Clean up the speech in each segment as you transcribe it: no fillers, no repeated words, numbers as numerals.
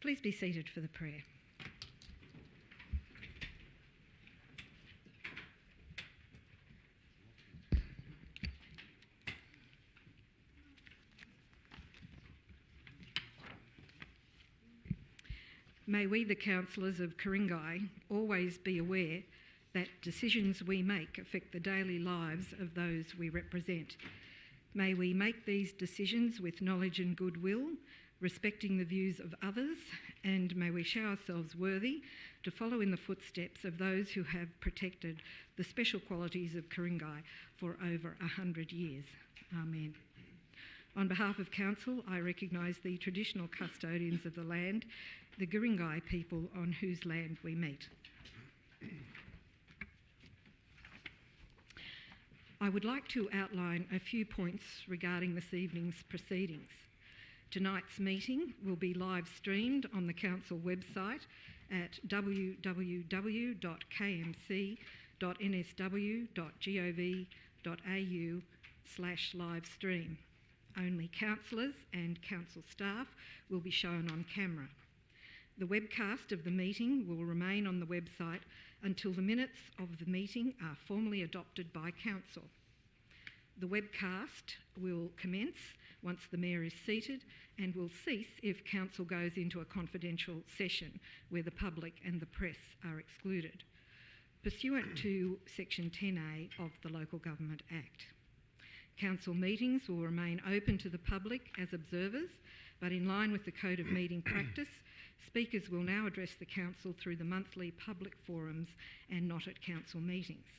Please be seated for the prayer. May we, the councillors of Ku-ring-gai, always be aware that decisions we make affect the daily lives of those we represent. May we make these decisions with knowledge and goodwill, respecting the views of others, and may we show ourselves worthy to follow in the footsteps of those who have protected the special qualities of Ku-ring-gai for over 100 years. Amen. On behalf of Council, I recognise the traditional custodians of the land, the Ku-ring-gai people on whose land we meet. I would like to outline a few points regarding this evening's proceedings. Tonight's meeting will be live streamed on the Council website at www.kmc.nsw.gov.au/livestream. Only councillors and council staff will be shown on camera. The webcast of the meeting will remain on the website until the minutes of the meeting are formally adopted by Council. The webcast will commence once the Mayor is seated and will cease if Council goes into a confidential session where the public and the press are excluded, pursuant to Section 10A of the Local Government Act. Council meetings will remain open to the public as observers, but in line with the Code of Meeting Practice, speakers will now address the Council through the monthly public forums and not at Council meetings.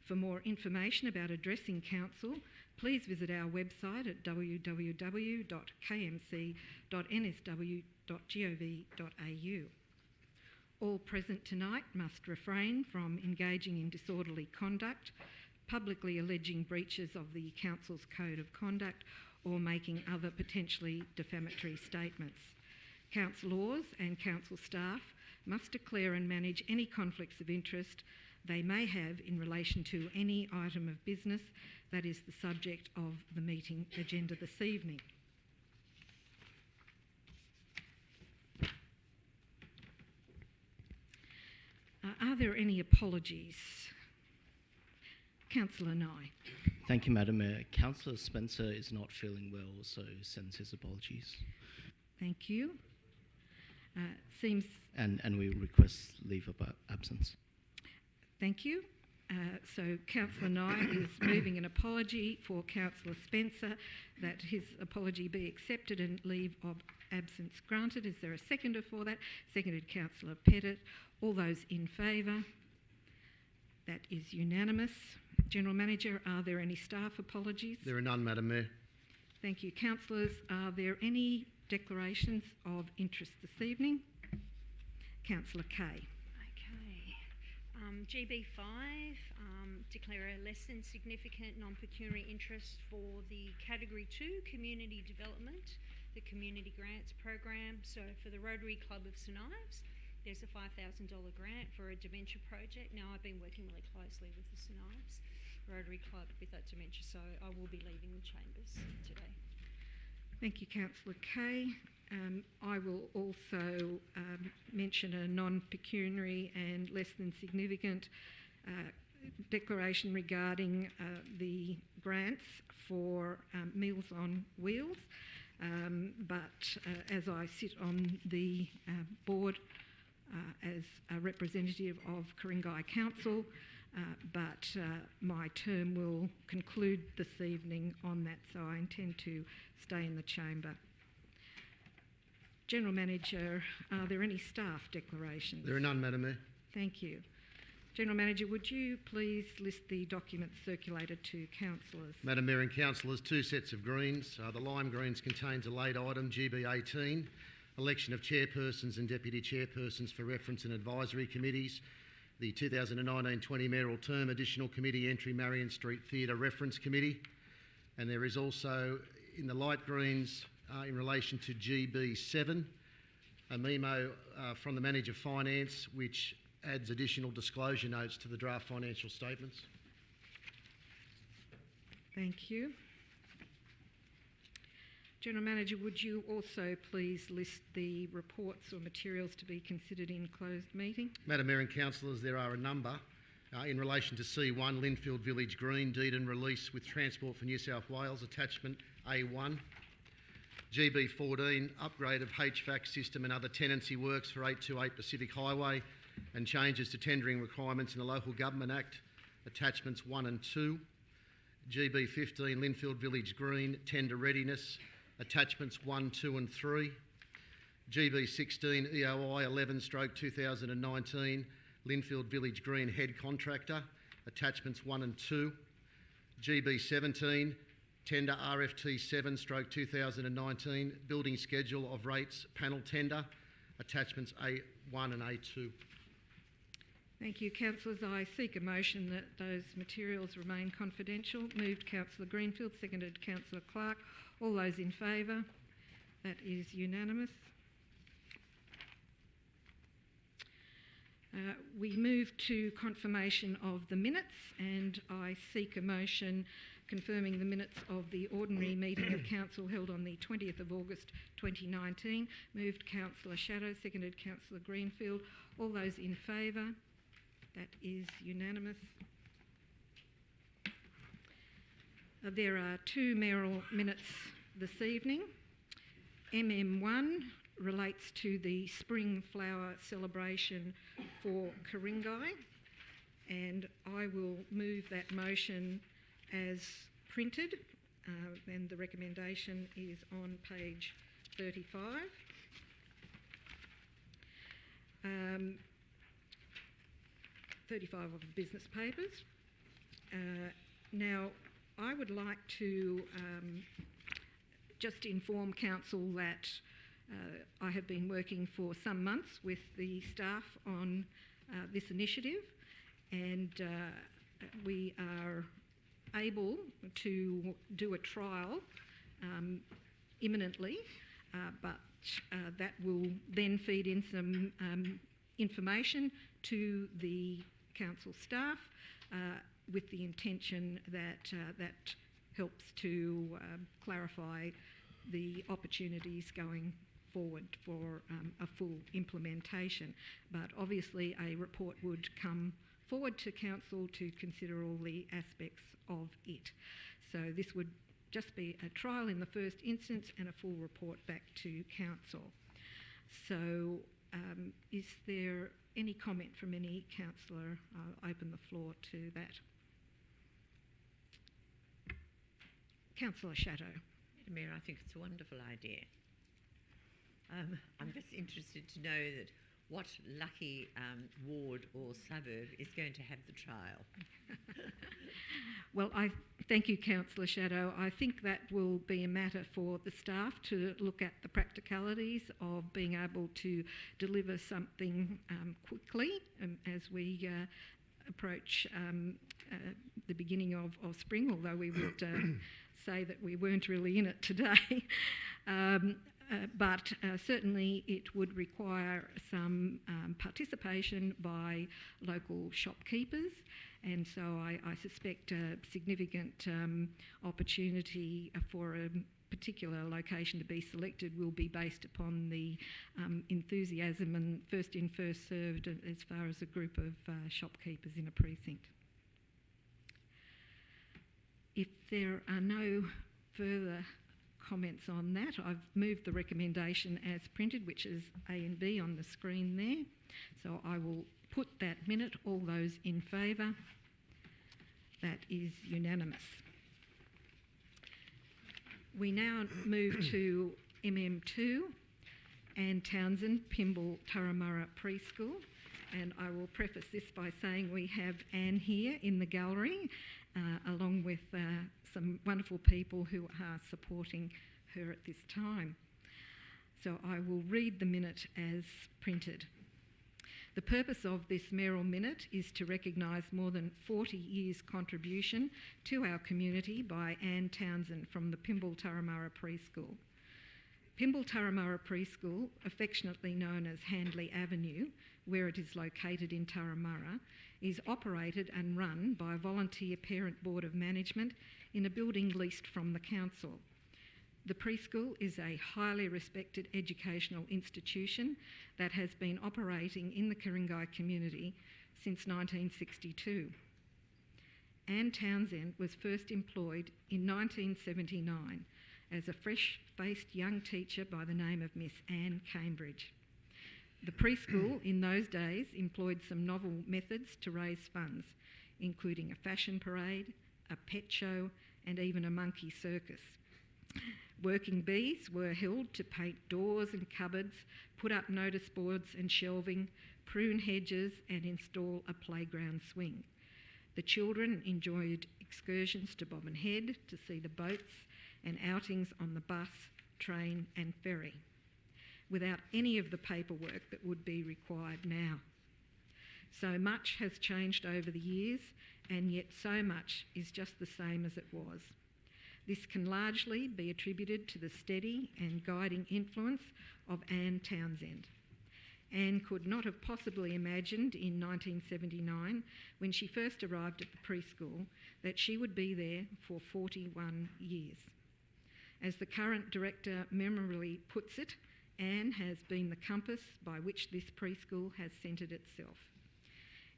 For more information about addressing Council, please visit our website at www.kmc.nsw.gov.au. All present tonight must refrain from engaging in disorderly conduct, publicly alleging breaches of the Council's Code of Conduct, or making other potentially defamatory statements. Councillors and Council staff must declare and manage any conflicts of interest they may have in relation to any item of business that is the subject of the meeting agenda this evening. Are there any apologies? Councillor Nye. Thank you, Madam Mayor. Councillor Spencer is not feeling well, so sends his apologies. Thank you. And we request leave of absence. Thank you. So Councillor Nye is moving an apology for Councillor Spencer, that his apology be accepted and leave of absence granted. Is there a seconder for that? Seconded Councillor Pettit. All those in favour? That is unanimous. General Manager, are there any staff apologies? There are none, Madam Mayor. Thank you. Councillors, are there any declarations of interest this evening? Councillor Kay. GB5, declare a less than significant non-pecuniary interest for the Category 2 Community Development, the Community Grants Program. So for the Rotary Club of St Ives, there's a $5,000 grant for a dementia project. Now, I've been working really closely with the St Ives Rotary Club with that dementia, so I will be leaving the chambers today. Thank you, Councillor Kay. I will also mention a non-pecuniary and less than significant declaration regarding the grants for Meals on Wheels. But as I sit on the board as a representative of Ku-ring-gai Council, but my term will conclude this evening on that, so I intend to stay in the chamber. General Manager, are there any staff declarations? There are none, Madam Mayor. Thank you. General Manager, would you please list the documents circulated to councillors? Madam Mayor and councillors, two sets of greens. The lime greens contains a late item, GB18, election of chairpersons and deputy chairpersons for reference and advisory committees. The 2019-20 mayoral term additional committee entry, Marion Street Theatre Reference Committee. And there is also, in the light greens, in relation to GB7, a memo from the Manager of Finance which adds additional disclosure notes to the draft financial statements. Thank you. General Manager, would you also please list the reports or materials to be considered in closed meeting? Madam Mayor and councillors, there are a number. In relation to C1, Linfield Village Green, deed and release with Transport for New South Wales, attachment A1. GB14, upgrade of HVAC system and other tenancy works for 828 Pacific Highway and changes to tendering requirements in the Local Government Act, attachments 1 and 2. GB15, Linfield Village Green, tender readiness, attachments 1, 2 and 3. GB16, EOI 11/2019, Linfield Village Green head contractor, attachments 1 and 2. GB17, tender RFT 7/2019, building schedule of rates panel tender, attachments A1 and A2. Thank you, councillors. I seek a motion that those materials remain confidential. Moved Councillor Greenfield, seconded Councillor Clark. All those in favour? That is unanimous. We move to confirmation of the minutes, and I seek a motion confirming the minutes of the ordinary meeting of council held on the 20th of August 2019. Moved Councillor Shadow, seconded Councillor Greenfield. All those in favour? That is unanimous. There are two mayoral minutes this evening. MM1 relates to the spring flower celebration for Ku-ring-gai, and I will move that motion as printed, and the recommendation is on page 35. 35 of the business papers. Now, I would like to just inform council that I have been working for some months with the staff on this initiative, and we are able to do a trial imminently, but that will then feed in some information to the council staff with the intention that that helps to clarify the opportunities going forward for a full implementation. But obviously a report would come forward to council to consider all the aspects of it. So this would just be a trial in the first instance and a full report back to council. So is there any comment from any councillor? I'll open the floor to that. Councillor Shadow. Madam Mayor, I think it's a wonderful idea. I'm just interested to know that what lucky ward or suburb is going to have the trial. Well, I thank you, Councillor Shadow. I think that will be a matter for the staff to look at the practicalities of being able to deliver something quickly as we approach the beginning of spring, although we would say that we weren't really in it today. But certainly it would require some participation by local shopkeepers, and so I suspect a significant opportunity for a particular location to be selected will be based upon the enthusiasm and first in, first served as far as a group of shopkeepers in a precinct. If there are no further comments on that, I've moved the recommendation as printed, which is A and B on the screen there. So I will put that minute. All those in favour? That is unanimous. We now move to MM2, Anne Townsend, Pymble Turramurra Preschool. And I will preface this by saying we have Anne here in the gallery, along with some wonderful people who are supporting her at this time. So I will read the minute as printed. The purpose of this mayoral minute is to recognise more than 40 years' contribution to our community by Anne Townsend from the Pymble Turramurra Preschool. Pymble Turramurra Preschool, affectionately known as Handley Avenue, where it is located in Turramurra, is operated and run by a volunteer parent board of management in a building leased from the council. The preschool is a highly respected educational institution that has been operating in the Ku-ring-gai community since 1962. Anne Townsend was first employed in 1979 as a fresh-faced young teacher by the name of Miss Anne Cambridge. The preschool in those days employed some novel methods to raise funds, including a fashion parade, a pet show, and even a monkey circus. Working bees were held to paint doors and cupboards, put up notice boards and shelving, prune hedges, and install a playground swing. The children enjoyed excursions to Bobbin Head to see the boats and outings on the bus, train and ferry, without any of the paperwork that would be required now. So much has changed over the years, and yet so much is just the same as it was. This can largely be attributed to the steady and guiding influence of Anne Townsend. Anne could not have possibly imagined in 1979, when she first arrived at the preschool, that she would be there for 41 years. As the current director memorably puts it, Anne has been the compass by which this preschool has centred itself.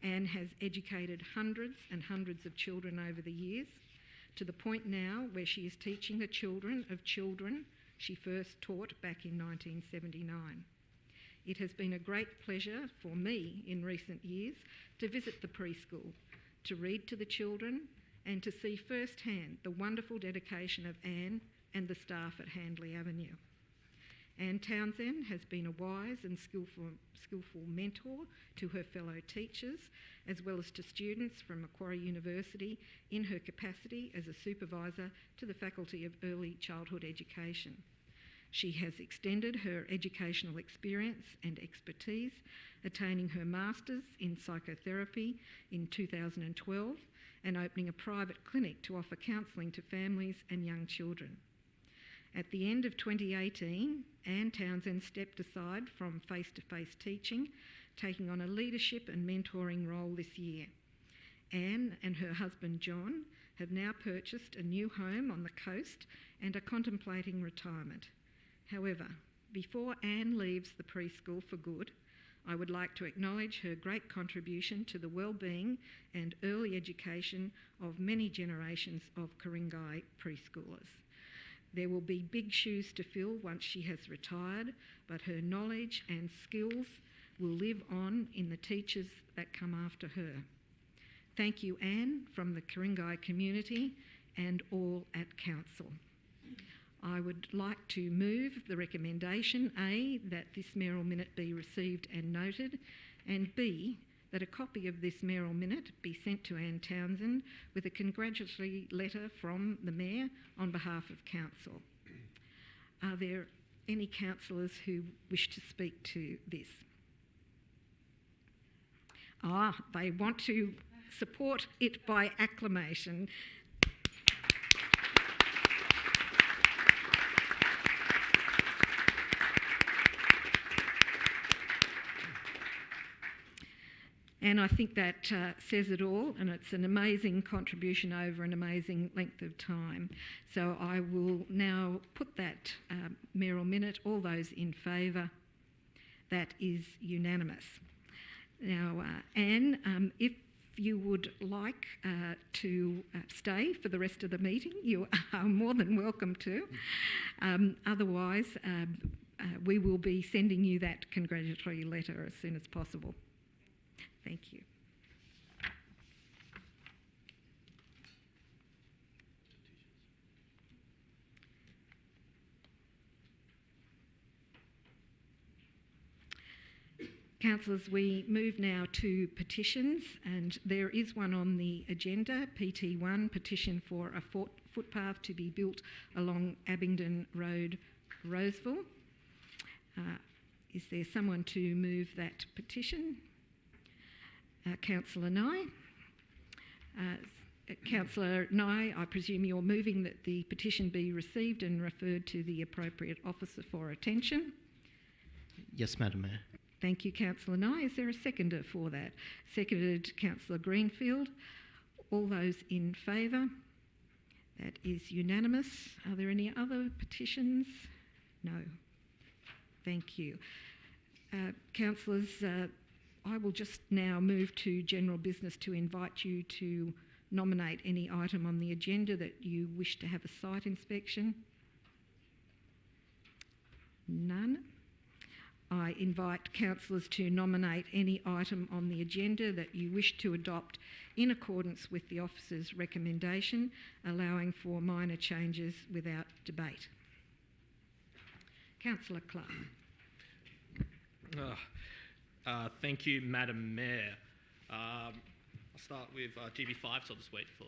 Anne has educated hundreds and hundreds of children over the years, to the point now where she is teaching the children of children she first taught back in 1979. It has been a great pleasure for me in recent years to visit the preschool, to read to the children, and to see firsthand the wonderful dedication of Anne and the staff at Handley Avenue. Anne Townsend has been a wise and skillful mentor to her fellow teachers, as well as to students from Macquarie University in her capacity as a supervisor to the Faculty of Early Childhood Education. She has extended her educational experience and expertise, attaining her Masters in Psychotherapy in 2012 and opening a private clinic to offer counselling to families and young children. At the end of 2018, Anne Townsend stepped aside from face-to-face teaching, taking on a leadership and mentoring role this year. Anne and her husband John have now purchased a new home on the coast and are contemplating retirement. However, before Anne leaves the preschool for good, I would like to acknowledge her great contribution to the well-being and early education of many generations of Ku-ring-gai preschoolers. There will be big shoes to fill once she has retired, but her knowledge and skills will live on in the teachers that come after her. Thank you, Anne, from the Ku-ring-gai community and all at Council. I would like to move the recommendation, A, that this mayoral minute be received and noted, and B, that a copy of this mayoral minute be sent to Anne Townsend with a congratulatory letter from the Mayor on behalf of Council. Are there any councillors who wish to speak to this? They want to support it by acclamation. And I think that says it all, and it's an amazing contribution over an amazing length of time. So I will now put that mayoral minute. All those in favour? That is unanimous. Now, Anne, if you would like to stay for the rest of the meeting, you are more than welcome to. Otherwise, we will be sending you that congratulatory letter as soon as possible. Thank you. Councillors, we move now to petitions, and there is one on the agenda, PT1, petition for a footpath to be built along Abingdon Road, Roseville. Is there someone to move that petition? Councillor Nye. Councillor Nye, I presume you're moving that the petition be received and referred to the appropriate officer for attention. Yes, Madam Mayor. Thank you, Councillor Nye. Is there a seconder for that? Seconded, Councillor Greenfield. All those in favour? That is unanimous. Are there any other petitions? No. Thank you. Councillors, I will just now move to general business to invite you to nominate any item on the agenda that you wish to have a site inspection. None. I invite councillors to nominate any item on the agenda that you wish to adopt in accordance with the officer's recommendation, allowing for minor changes without debate. Councillor Clark. Thank you, Madam Mayor. I'll start with GB5, so I'll just wait for,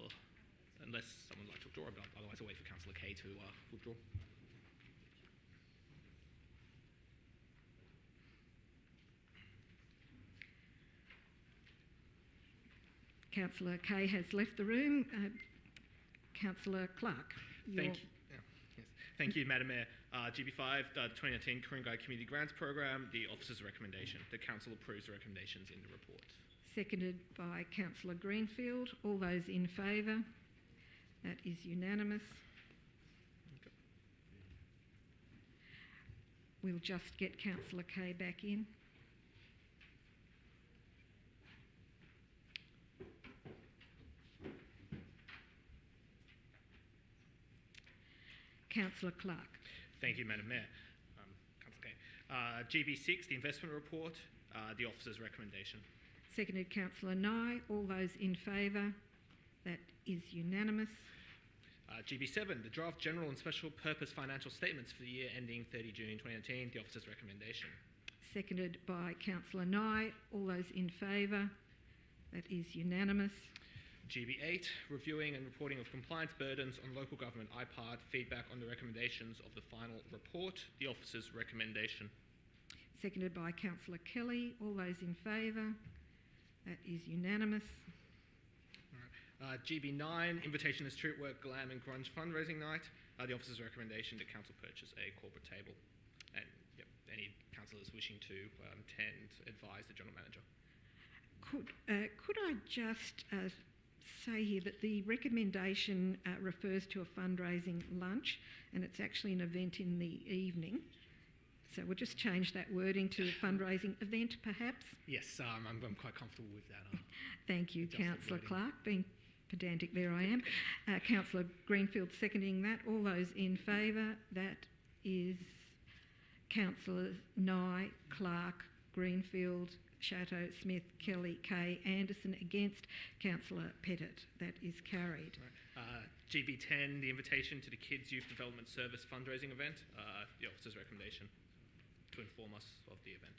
unless someone would like to withdraw, but otherwise I'll wait for Councillor Kay to withdraw. Councillor Kay has left the room. Councillor Clark. Thank you, Madam Mayor. GB5, the 2019 Ku-ring-gai Community Grants Program, the officer's recommendation. The council approves the recommendations in the report. Seconded by Councillor Greenfield. All those in favour? That is unanimous. Okay. We'll just get Councillor Kay back in. Councillor Clark. Thank you, Madam Mayor. Councillor Kay. GB6, the investment report, the officer's recommendation. Seconded Councillor Nye. All those in favour? That is unanimous. GB7, the draft general and special purpose financial statements for the year ending 30 June 2019, the officer's recommendation. Seconded by Councillor Nye. All those in favour? That is unanimous. GB8, reviewing and reporting of compliance burdens on local government IPARD, feedback on the recommendations of the final report, the officer's recommendation. Seconded by Councillor Kelly. All those in favour? That is unanimous. GB9, invitation to street work, glam and grunge fundraising night, the officer's recommendation to council purchase a corporate table. And any councillors wishing to attend, advise the general manager. Could I just say here that the recommendation refers to a fundraising lunch, and it's actually an event in the evening. So we'll just change that wording to fundraising event, perhaps. Yes, I'm quite comfortable with that. Thank you, Councillor Clark. Being pedantic, there I am. Councillor Greenfield seconding that. All those in favour? That is Councillors Nye, Clark, Greenfield, Chatto, Smith, Kelly, Kay, Anderson. Against Councillor Pettit. That is carried. Right. GB10, the invitation to the Kids Youth Development Service fundraising event, the officer's recommendation to inform us of the event.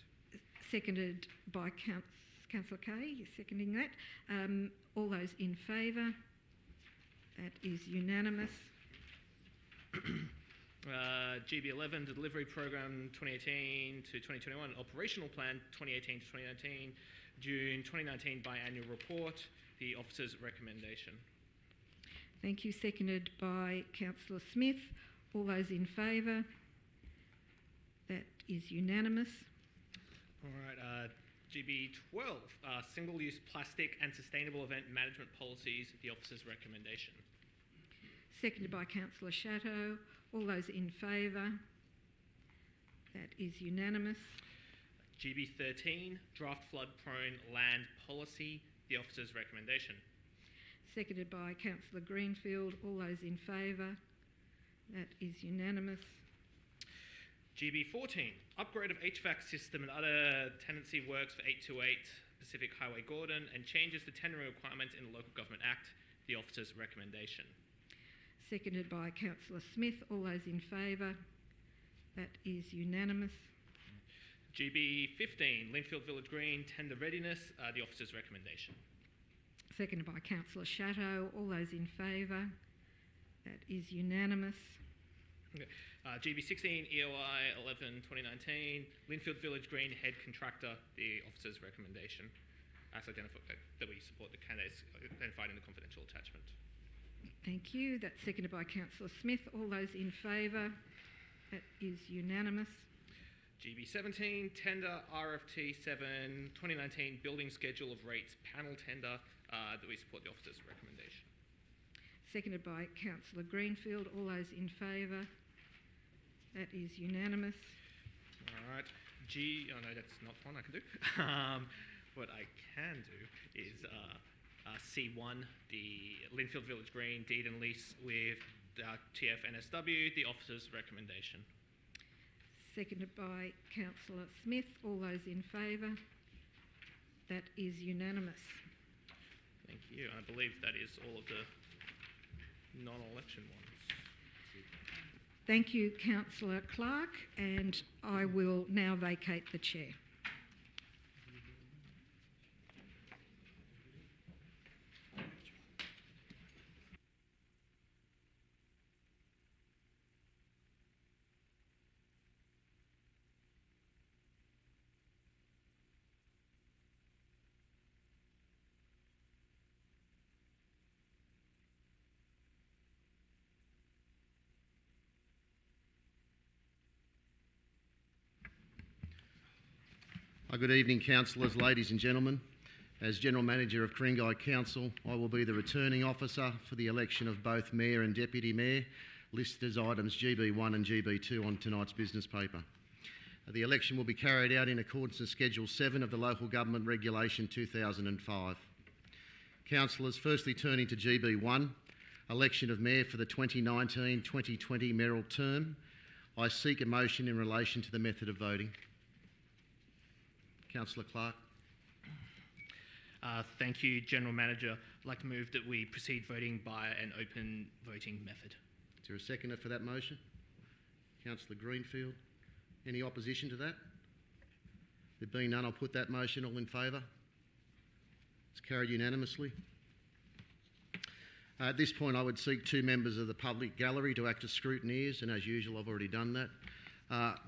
Seconded by Councillor Kay. You're seconding that. All those in favour? That is unanimous. GB11, the delivery program 2018 to 2021, operational plan 2018 to 2019, June 2019 biannual report, the officer's recommendation. Thank you. Seconded by Councillor Smith. All those in favour? That is unanimous. All right. GB12, single-use plastic and sustainable event management policies, the officer's recommendation. Seconded by Councillor Chatto. All those in favour? That is unanimous. GB13, draft flood-prone land policy, the officer's recommendation. Seconded by Councillor Greenfield. All those in favour? That is unanimous. GB14, upgrade of HVAC system and other tenancy works for 828 Pacific Highway Gordon and changes to tendering requirements in the Local Government Act, the officer's recommendation. Seconded by Councillor Smith. All those in favour? That is unanimous. GB15, Linfield Village Green, tender readiness, the officer's recommendation. Seconded by Councillor Chatto. All those in favour? That is unanimous. Okay. GB16, EOI 11 2019, Linfield Village Green head contractor, the officer's recommendation. As identified, that we support the candidates identified in the confidential attachment. Thank you. That's seconded by Councillor Smith. All those in favour? That is unanimous. GB17, tender RFT 7 2019 building schedule of rates panel tender, that we support the officer's recommendation. seconded by councillor Greenfield. All those in favour? That is unanimous. All right. Oh no, that's not one I can do. What I can do is C1, the Linfield Village Green deed and lease with TFNSW, the officer's recommendation. Seconded by councillor Smith. All those in favour? That is unanimous. Thank you. I believe that is all of the non-election ones. Thank you, councillor Clark, and I will now vacate the chair. Good evening, councillors, ladies and gentlemen. As General Manager of Ku-ring-gai Council, I will be the returning officer for the election of both Mayor and Deputy Mayor, listed as items GB1 and GB2 on tonight's business paper. The election will be carried out in accordance with Schedule 7 of the Local Government Regulation 2005. Councillors, firstly turning to GB1, election of Mayor for the 2019-2020 mayoral term. I seek a motion in relation to the method of voting. Councillor Clark. Thank you, General Manager. I'd like to move that we proceed voting by an open voting method. Is there a seconder for that motion? Councillor Greenfield. Any opposition to that? There being none, I'll put that motion. All in favour? It's carried unanimously. At this point, I would seek two members of the public gallery to act as scrutineers, and as usual, I've already done that.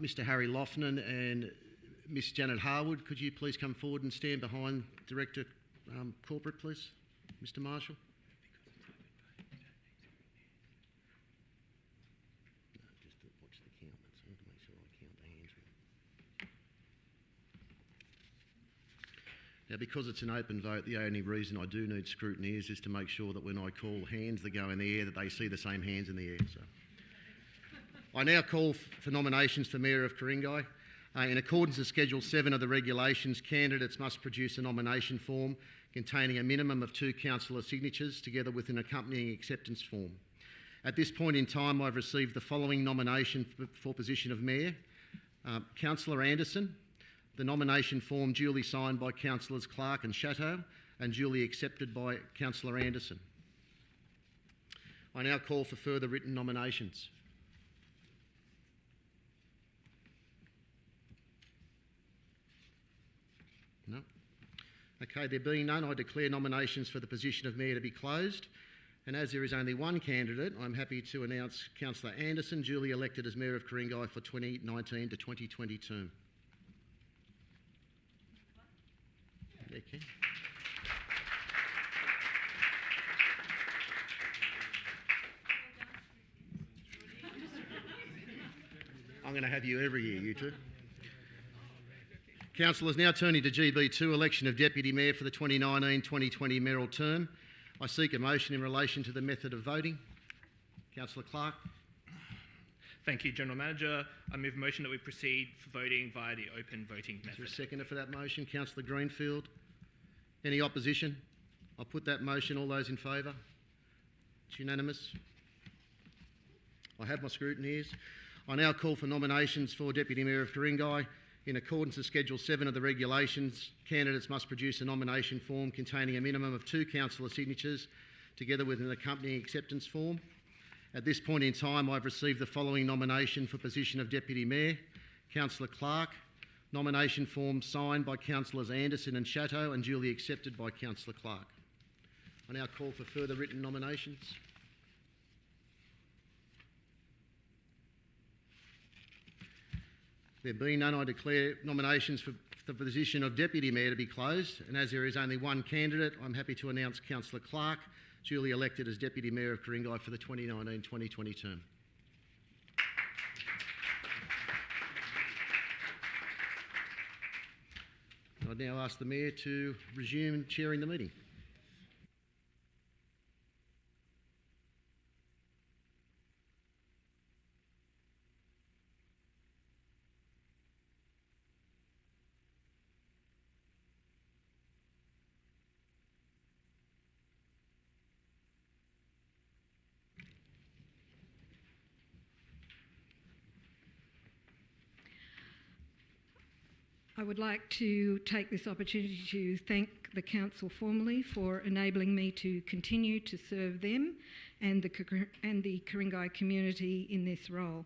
Mr Harry Loughnan and Miss Janet Harwood, could you please come forward and stand behind Director Corporate, please? Mr Marshall. No, just to watch the count. That's all, to make sure I count the hands. Now, because it's an open vote, the only reason I do need scrutineers is to make sure that when I call hands that go in the air, that they see the same hands in the air. So, I now call for nominations for Mayor of Ku-ring-gai. In accordance with Schedule 7 of the regulations, candidates must produce a nomination form containing a minimum of 2 councillor signatures together with an accompanying acceptance form. At this point in time, I've received the following nomination for position of Mayor. Councillor Anderson, the nomination form duly signed by Councillors Clark and Chatto and duly accepted by Councillor Anderson. I now call for further written nominations. No? Okay, there being none, I declare nominations for the position of Mayor to be closed. And as there is only one candidate, I'm happy to announce Councillor Anderson, duly elected as Mayor of Ku-ring-gai for 2019 to 2020 term. Okay. I'm going to have you every year, you two. Councillors, now turning to GB2, election of Deputy Mayor for the 2019-2020 mayoral term. I seek a motion in relation to the method of voting. Councillor Clark. Thank you, General Manager. I move a motion that we proceed for voting via the open voting method. Is there a seconder for that motion? Councillor Greenfield. Any opposition? I'll put that motion. All those in favour? It's unanimous. I have my scrutineers. I now call for nominations for Deputy Mayor of Ku-ring-gai. In accordance with Schedule 7 of the regulations, candidates must produce a nomination form containing a minimum of 2 councillor signatures together with an accompanying acceptance form. At this point in time, I've received the following nomination for position of Deputy Mayor. Councillor Clark, nomination form signed by Councillors Anderson and Chatto and duly accepted by Councillor Clark. I now call for further written nominations. There being none, I declare nominations for the position of Deputy Mayor to be closed, and as there is only one candidate, I'm happy to announce Councillor Clark, duly elected as Deputy Mayor of Ku-ring-gai for the 2019-2020 term. I now ask the Mayor to resume chairing the meeting. I would like to take this opportunity to thank the Council formally for enabling me to continue to serve them and the Ku-ring-gai community in this role.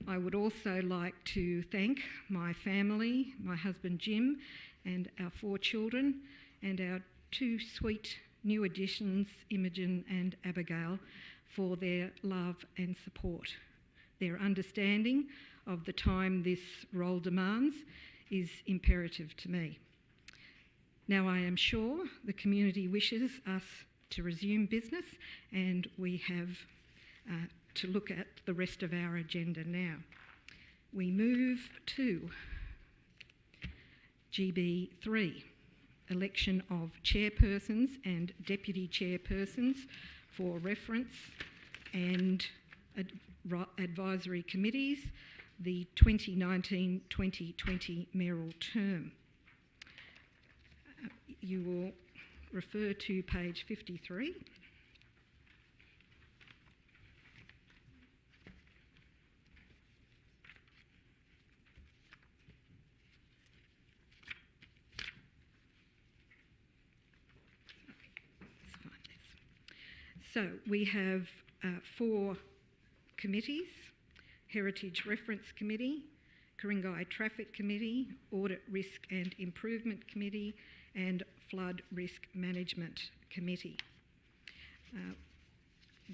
I would also like to thank my family, my husband Jim, and our 4 children, and our 2 sweet new additions, Imogen and Abigail, for their love and support. Their understanding of the time this role demands is imperative to me. Now, I am sure the community wishes us to resume business, and we have to look at the rest of our agenda now. We move to GB3, election of chairpersons and deputy chairpersons for reference and advisory committees, the 2019-2020 mayoral term. You will refer to page 53. So we have 4 committees: Heritage Reference Committee, Ku-ring-gai Traffic Committee, Audit Risk and Improvement Committee, and Flood Risk Management Committee.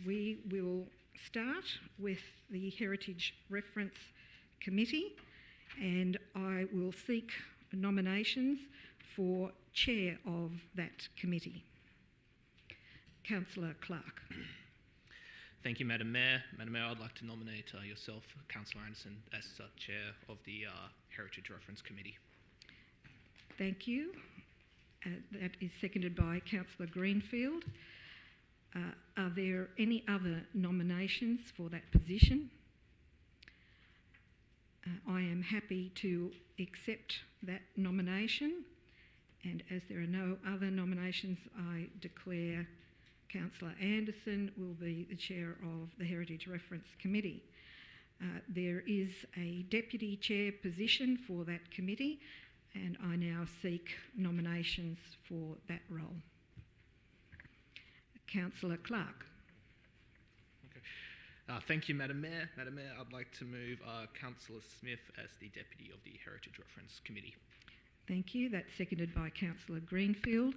We will start with the Heritage Reference Committee, and I will seek nominations for chair of that committee. Councillor Clark. Thank you, Madam Mayor. Madam Mayor, I'd like to nominate yourself, Councillor Anderson, as chair of the Heritage Reference Committee. Thank you. That is seconded by Councillor Greenfield. Are there any other nominations for that position? I am happy to accept that nomination, and as there are no other nominations, I declare Councillor Anderson will be the chair of the Heritage Reference Committee. There is a deputy chair position for that committee, and I now seek nominations for that role. Councillor Clark. Okay. Thank you, Madam Mayor. Madam Mayor, I'd like to move Councillor Smith as the deputy of the Heritage Reference Committee. Thank you. That's seconded by Councillor Greenfield.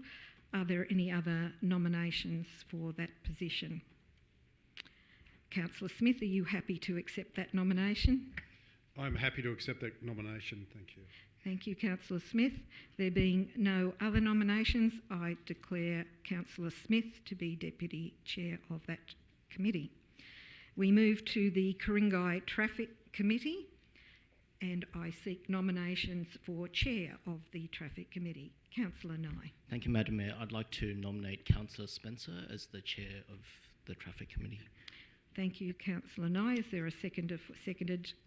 Are there any other nominations for that position? Councillor Smith, are you happy to accept that nomination? I'm happy to accept that nomination, thank you. Thank you, Councillor Smith. There being no other nominations, I declare Councillor Smith to be Deputy Chair of that committee. We move to the Ku-ring-gai Traffic Committee, and I seek nominations for Chair of the Traffic Committee. Councillor Nye. Thank you, Madam Mayor. I'd like to nominate Councillor Spencer as the chair of the Traffic Committee. Thank you, Councillor Nye. Is there a seconded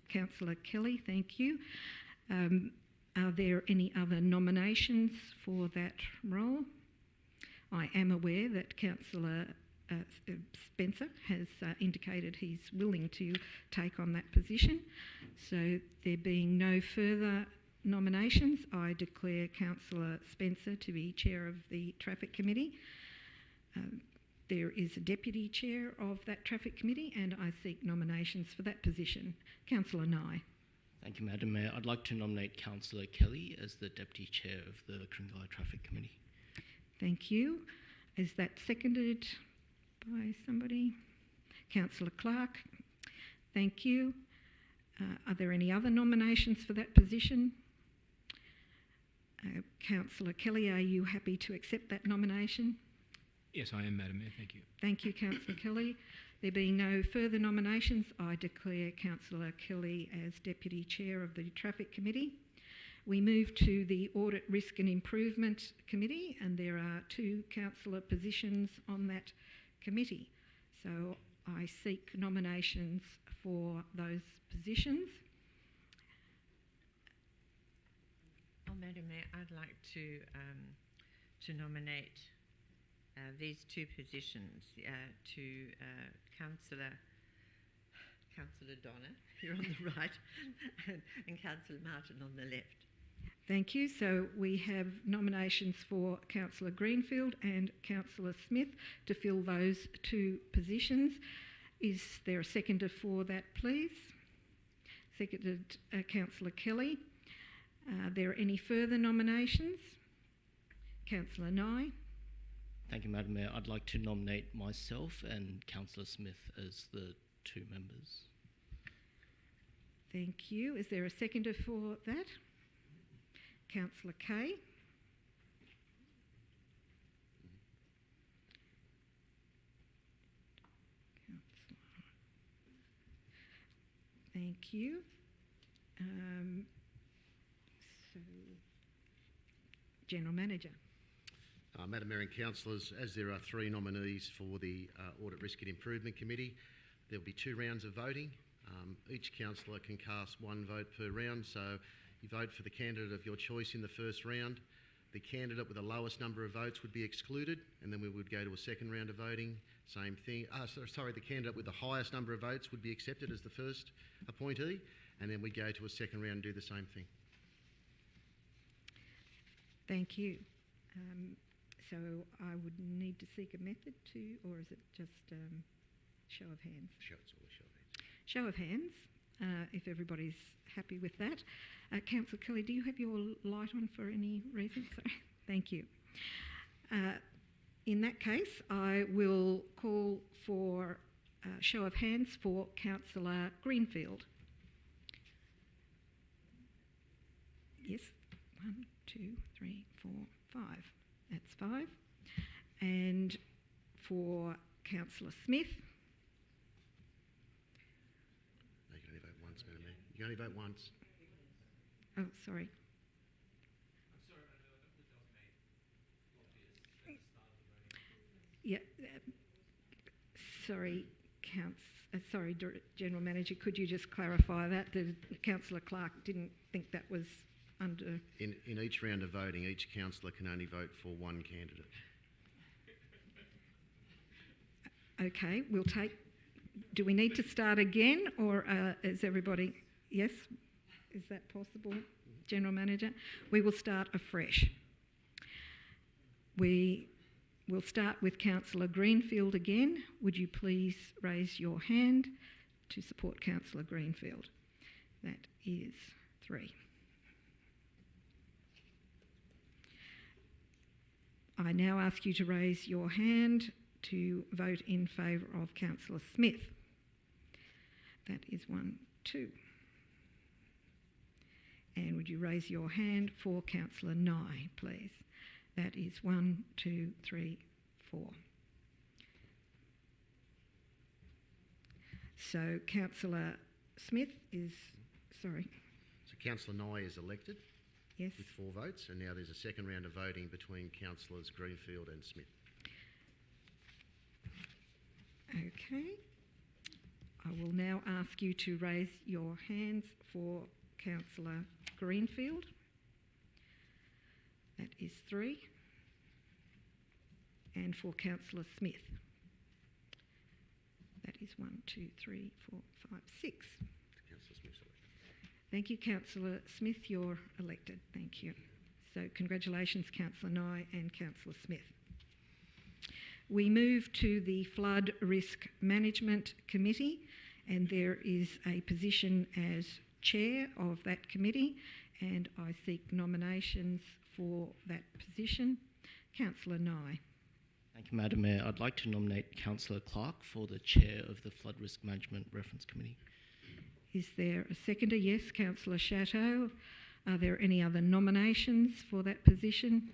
Councillor Kelly? Thank you. Are there any other nominations for that role? I am aware that Councillor Spencer has indicated he's willing to take on that position. So there being no further nominations, I declare Councillor Spencer to be chair of the Traffic Committee. There is a deputy chair of that Traffic Committee, and I seek nominations for that position. Councillor Nye. Thank you, Madam Mayor. I'd like to nominate Councillor Kelly as the deputy chair of the Ku-ring-gai Traffic Committee. Thank you. Is that seconded by somebody? Councillor Clark. Thank you. Are there any other nominations for that position? Councillor Kelly, are you happy to accept that nomination? Yes, I am, Madam Mayor. Thank you. Thank you, Councillor Kelly. There being no further nominations, I declare Councillor Kelly as Deputy Chair of the Traffic Committee. We move to the Audit Risk and Improvement Committee, and there are 2 councillor positions on that committee. So I seek nominations for those positions. Oh, Madam Mayor, I'd like to nominate these 2 positions to Councillor Donna, here on the right, and Councillor Martin on the left. Thank you. So we have nominations for Councillor Greenfield and Councillor Smith to fill those two positions. Is there a seconder for that, please? Seconded, Councillor Kelly. Are there any further nominations? Councillor Nye. Thank you, Madam Mayor. I'd like to nominate myself and Councillor Smith as the two members. Thank you. Is there a seconder for that? Councillor Kay. Thank you. So, General Manager. Madam Mayor and Councillors, as there are three nominees for the Audit Risk and Improvement Committee, there will be 2 rounds of voting. Each councillor can cast 1 vote per round, so you vote for the candidate of your choice in the first round. The candidate with the lowest number of votes would be excluded, and then we would go to a second round of voting. Same thing. The candidate with the highest number of votes would be accepted as the first appointee, and then we go to a second round and do the same thing. Thank you. So I would need to seek a method to, or is it just show of hands? It's all a show of hands. Show of hands, if everybody's happy with that. Councillor Kelly, do you have your light on for any reason? Sorry. Thank you. In that case, I will call for a show of hands for Councillor Greenfield. Yes, 1, 2, 3, 4, 5. That's 5. And for Councillor Smith. No, you can only vote once, Madam Mayor. You can only vote once. Oh, sorry. Yeah, sorry, General Manager, could you just clarify that? Councillor Clark didn't think that was under... In each round of voting, each councillor can only vote for 1 candidate. Okay, we'll take... Do we need to start again, or is everybody... Yes? Is that possible, General Manager? We will start afresh. We will start with Councillor Greenfield again. Would you please raise your hand to support Councillor Greenfield? That is 3. I now ask you to raise your hand to vote in favour of Councillor Smith. That is 1, 2. And would you raise your hand for Councillor Nye, please? That is 1, 2, 3, 4. So Councillor Smith is, sorry. So Councillor Nye is elected. Yes. With 4 votes, and now there's a second round of voting between Councillors Greenfield and Smith. Okay. I will now ask you to raise your hands for Councillor Greenfield. That is 3. And for Councillor Smith. That is 1, 2, 3, 4, 5, 6. Councillor Smith's elected. Thank you, Councillor Smith. You're elected. Thank you. So congratulations, Councillor Nye and Councillor Smith. We move to the Flood Risk Management Committee, and there is a position as chair of that committee, and I seek nominations for that position. Councillor Nye. Thank you, Madam Mayor. I'd like to nominate Councillor Clark for the chair of the Flood Risk Management Reference Committee. Is there a seconder? Yes, Councillor Chateau. Are there any other nominations for that position?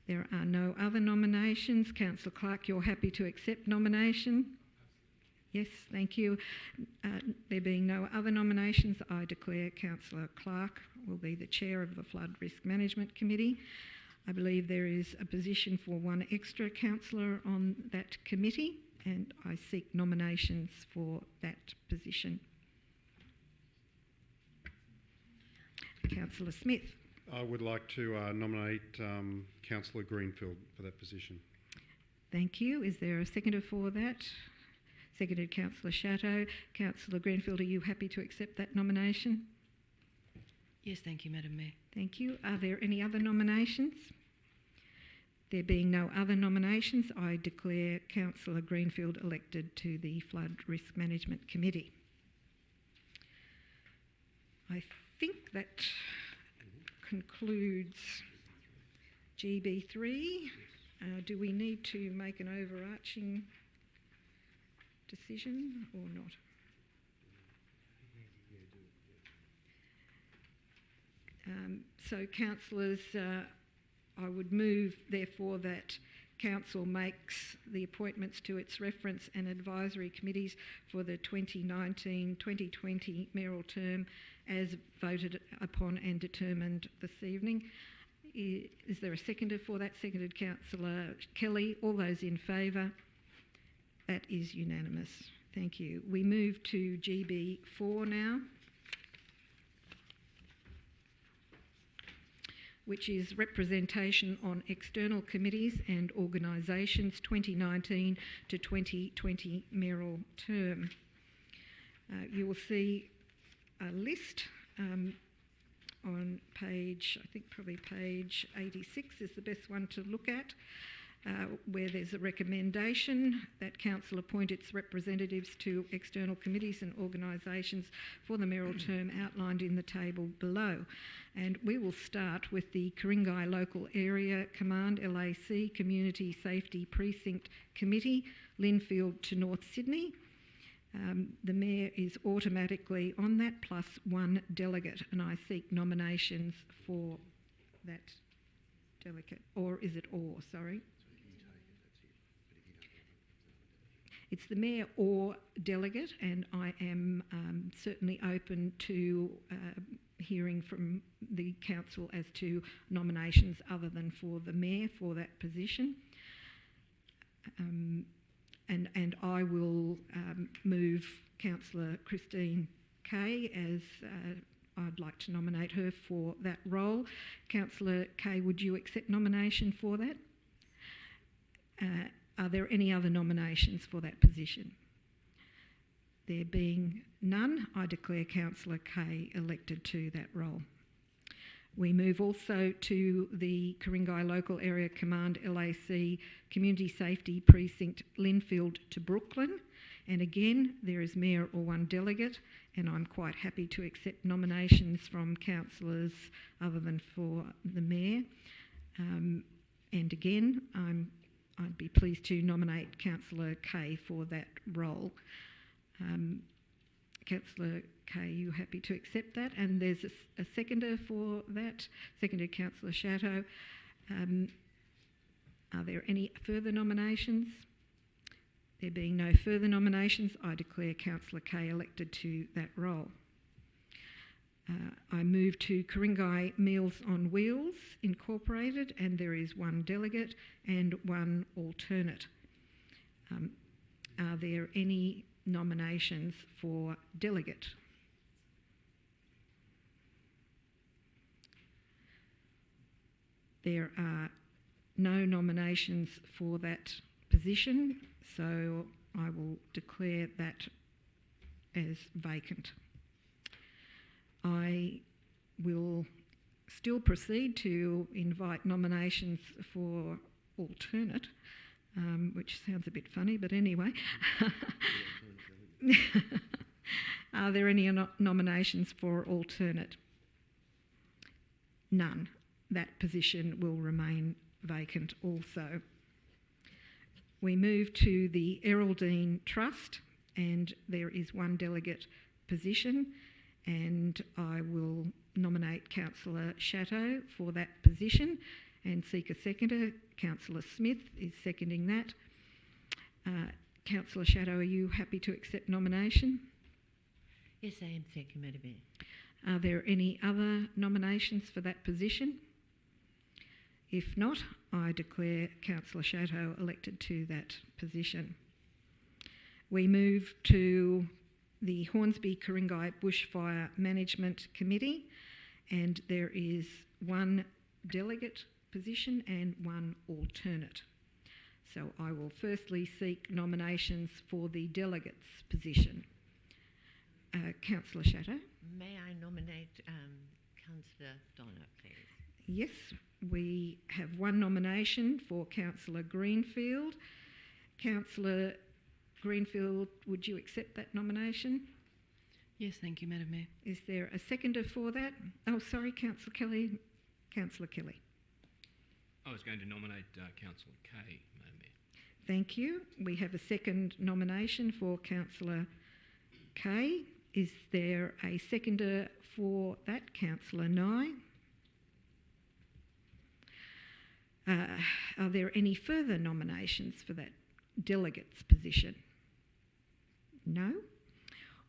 There are no other nominations. Councillor Clark, you're happy to accept nomination? Yes, thank you. There being no other nominations, I declare Councillor Clark will be the chair of the Flood Risk Management Committee. I believe there is a position for 1 extra councillor on that committee, and I seek nominations for that position. Councillor Smith. I would like to nominate Councillor Greenfield for that position. Thank you. Is there a seconder for that? Seconded Councillor Chateau. Councillor Greenfield, are you happy to accept that nomination? Yes, thank you, Madam Mayor. Thank you. Are there any other nominations? There being no other nominations, I declare Councillor Greenfield elected to the Flood Risk Management Committee. I think that concludes GB3. Do we need to make an overarching decision or not? So, councillors, I would move, therefore, that Council makes the appointments to its reference and advisory committees for the 2019-2020 mayoral term as voted upon and determined this evening. Is there a seconder for that? Seconded Councillor Kelly. All those in favour? That is unanimous. Thank you. We move to GB4 now, which is representation on external committees and organisations 2019 to 2020 mayoral term. You will see a list on page, I think probably page 86 is the best one to look at, where there's a recommendation that Council appoint its representatives to external committees and organisations for the mayoral term outlined in the table below. And we will start with the Ku-ring-gai Local Area Command LAC Community Safety Precinct Committee, Linfield to North Sydney. The Mayor is automatically on that, plus one delegate, and I seek nominations for that delegate. Or is it or, sorry? It's the Mayor or delegate, and I am certainly open to hearing from the Council as to nominations other than for the Mayor for that position. And I will move Councillor Christine Kay as I'd like to nominate her for that role. Councillor Kay, would you accept nomination for that? Are there any other nominations for that position? There being none, I declare Councillor Kay elected to that role. We move also to the Ku-ring-gai Local Area Command LAC Community Safety Precinct Linfield to Brooklyn. And again, there is Mayor or one delegate, and I'm quite happy to accept nominations from councillors other than for the Mayor. And again, I'd be pleased to nominate Councillor Kay for that role. Councillor Kay, are you happy to accept that? And there's a seconder for that, seconded Councillor Chatto. Are there any further nominations? There being no further nominations, I declare Councillor Kay elected to that role. I move to Ku-ring-gai Meals on Wheels Incorporated, and there is one delegate and one alternate. Are there any nominations for delegate? There are no nominations for that position, so I will declare that as vacant. I will still proceed to invite nominations for alternate, which sounds a bit funny, but anyway. Are there any nominations for alternate? None. That position will remain vacant also. We move to the Eraldine Trust, and there is one delegate position, and I will nominate Councillor Chatto for that position and seek a seconder. Councillor Smith is seconding that. Councillor Chatto, are you happy to accept nomination? Yes, I am. Thank you, Madam Mayor. Are there any other nominations for that position? If not, I declare Councillor Chatto elected to that position. We move to the Hornsby Ku-ring-gai Bushfire Management Committee, and there is one delegate position and one alternate. So I will firstly seek nominations for the delegates position. Councillor Chatto. May I nominate Councillor Donna, please. Yes, we have one nomination for Councillor Greenfield. Councillor Greenfield, would you accept that nomination? Yes, thank you, Madam Mayor. Is there a seconder for that? Oh, sorry, Councillor Kelly. Councillor Kelly. I was going to nominate Councillor Kay, Madam Mayor. Thank you. We have a second nomination for Councillor Kay. Is there a seconder for that? Councillor Nye. Are there any further nominations for that delegate's position? No?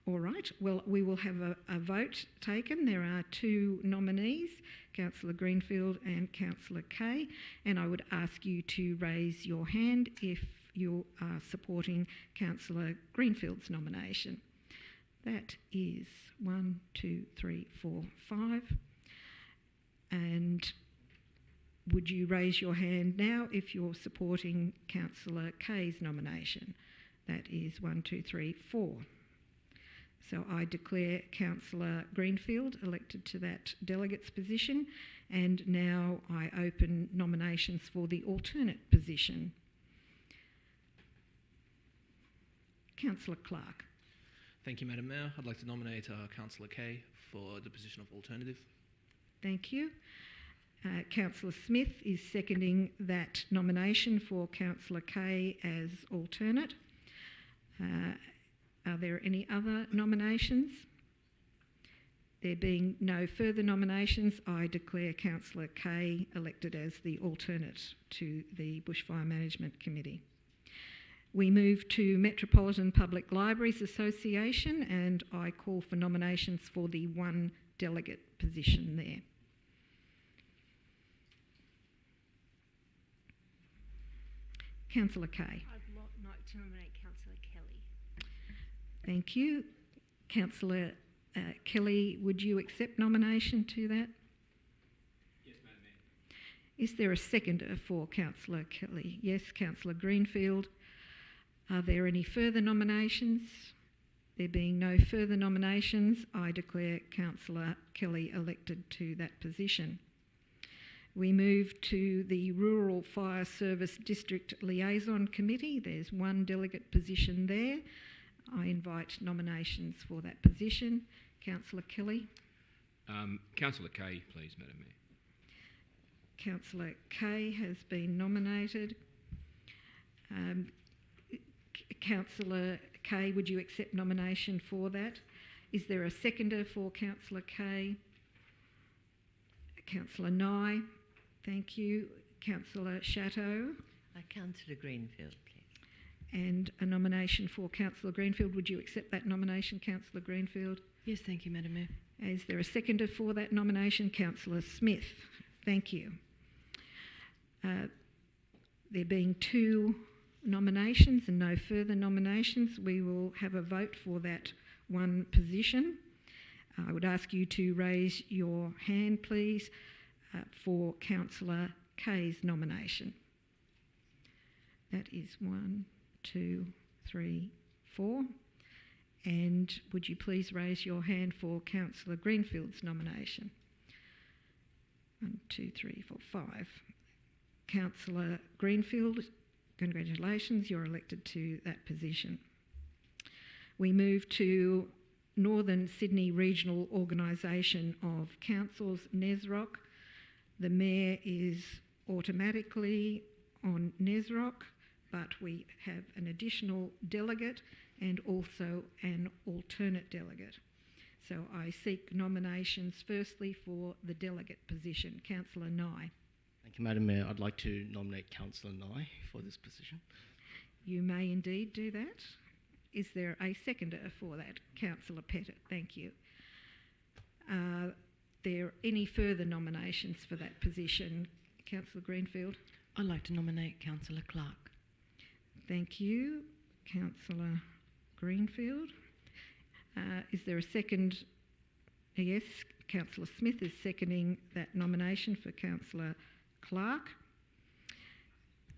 All right. Well, we will have a vote taken. There are two nominees, Councillor Greenfield and Councillor Kay, and I would ask you to raise your hand if you are supporting Councillor Greenfield's nomination. That is 1, 2, 3, 4, 5. And would you raise your hand now if you're supporting Councillor Kay's nomination? That is 1, 2, 3, 4. So I declare Councillor Greenfield elected to that delegate's position, and now I open nominations for the alternate position. Councillor Clark. Thank you, Madam Mayor. I'd like to nominate Councillor Kay for the position of alternative. Thank you. Councillor Smith is seconding that nomination for Councillor Kay as alternate. Are there any other nominations? There being no further nominations, I declare Councillor Kay elected as the alternate to the Bushfire Management Committee. We move to Metropolitan Public Libraries Association, and I call for nominations for the one delegate position there. Councillor Kay. I'd like to nominate Councillor Kelly. Thank you. Councillor Kelly, would you accept nomination to that? Yes, Madam Mayor. Is there a seconder for Councillor Kelly? Yes, Councillor Greenfield. Are there any further nominations? There being no further nominations, I declare Councillor Kelly elected to that position. We move to the Rural Fire Service District Liaison Committee. There's one delegate position there. I invite nominations for that position. Councillor Kelly. Councillor Kay, please, Madam Mayor. Councillor Kay has been nominated. Councillor Kay, would you accept nomination for that? Is there a seconder for Councillor Kay? Councillor Nye. Thank you. Councillor Chateau. Councillor Greenfield, please. And a nomination for Councillor Greenfield. Would you accept that nomination, Councillor Greenfield? Yes, thank you, Madam Mayor. Is there a seconder for that nomination? Councillor Smith. Thank you. There being two nominations and no further nominations, we will have a vote for that one position. I would ask you to raise your hand, please, for Councillor Kay's nomination. That is 1, 2, 3, 4. And would you please raise your hand for Councillor Greenfield's nomination? 1, 2, 3, 4, 5. Councillor Greenfield, congratulations, you're elected to that position. We move to Northern Sydney Regional Organisation of Councils, NESROC. The Mayor is automatically on NESROC, but we have an additional delegate and also an alternate delegate. So I seek nominations firstly for the delegate position. Councillor Nye. Thank you, Madam Mayor. I'd like to nominate Councillor Nye for this position. You may indeed do that. Is there a seconder for that? Councillor Pettit, thank you. Are there any further nominations for that position? Councillor Greenfield. I'd like to nominate Councillor Clark. Thank you, Councillor Greenfield. Is there a second? Yes, Councillor Smith is seconding that nomination for Councillor Clark.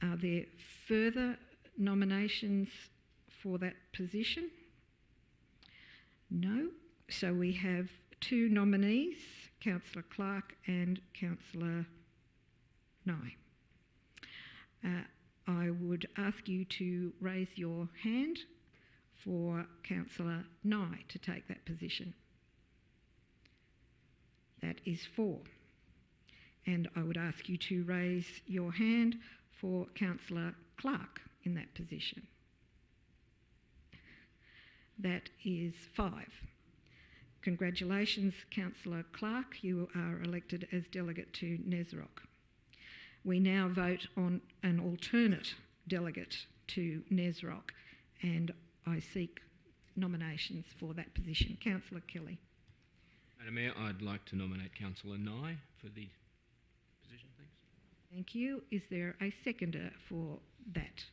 Are there further nominations for that position? No. So we have two nominees, Councillor Clark and Councillor Nye. I would ask you to raise your hand for Councillor Nye to take that position. That is 4. And I would ask you to raise your hand for Councillor Clark in that position. That is 5. Congratulations, Councillor Clark. You are elected as delegate to Nesrock. We now vote on an alternate delegate to Nesrock, and I seek nominations for that position. Councillor Kelly. Madam Mayor, I'd like to nominate Councillor Nye for the position, thanks. Thank you. Is there a seconder for that?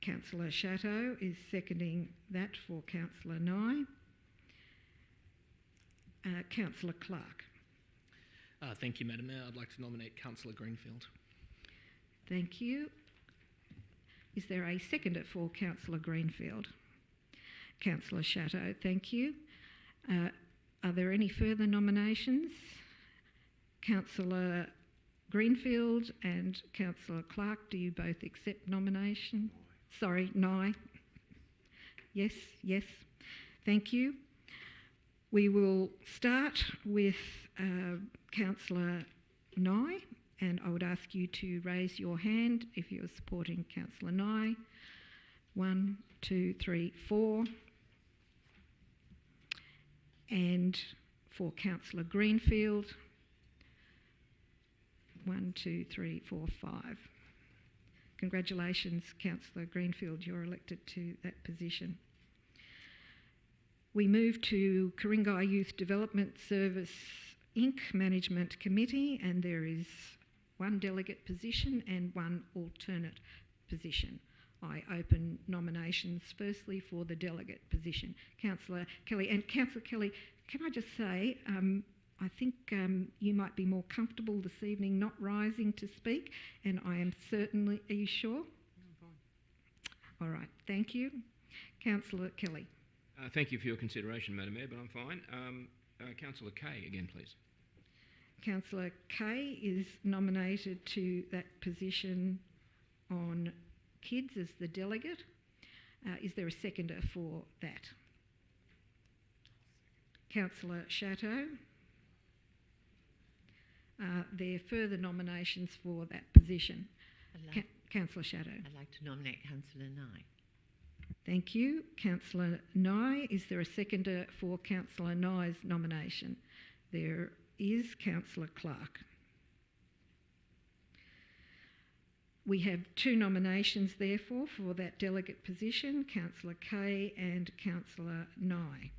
Councillor Chateau is seconding that for Councillor Nye. Councillor Clark. Thank you, Madam Mayor. I'd like to nominate Councillor Greenfield. Thank you. Is there a seconder for Councillor Greenfield? Councillor Chateau, thank you. Are there any further nominations? Councillor Greenfield and Councillor Clark, do you both accept nomination? Sorry, Nye. Yes, yes. Thank you. We will start with Councillor Nye, and I would ask you to raise your hand if you're supporting Councillor Nye. 1, 2, 3, 4. And for Councillor Greenfield, 1, 2, 3, 4, 5. Congratulations, Councillor Greenfield, you're elected to that position. We move to Ku-ring-gai Youth Development Service Inc. Management Committee, and there is 1 delegate position and 1 alternate position. I open nominations firstly for the delegate position. Councillor Kelly. And Councillor Kelly, can I just say, I think you might be more comfortable this evening not rising to speak, and I am certainly... Are you sure? I'm fine. All right, thank you. Councillor Kelly. Thank you for your consideration, Madam Mayor, but I'm fine. Councillor Kay again, please. Councillor Kay is nominated to that position on kids as the delegate. Is there a seconder for that? Councillor Chateau. There are further nominations for that position. Councillor Chateau. I'd like to nominate Councillor Nye. Thank you. Councillor Nye. Is there a seconder for Councillor Nye's nomination? There is. Councillor Clark. We have 2 nominations, therefore, for that delegate position, Councillor Kay and Councillor Nye.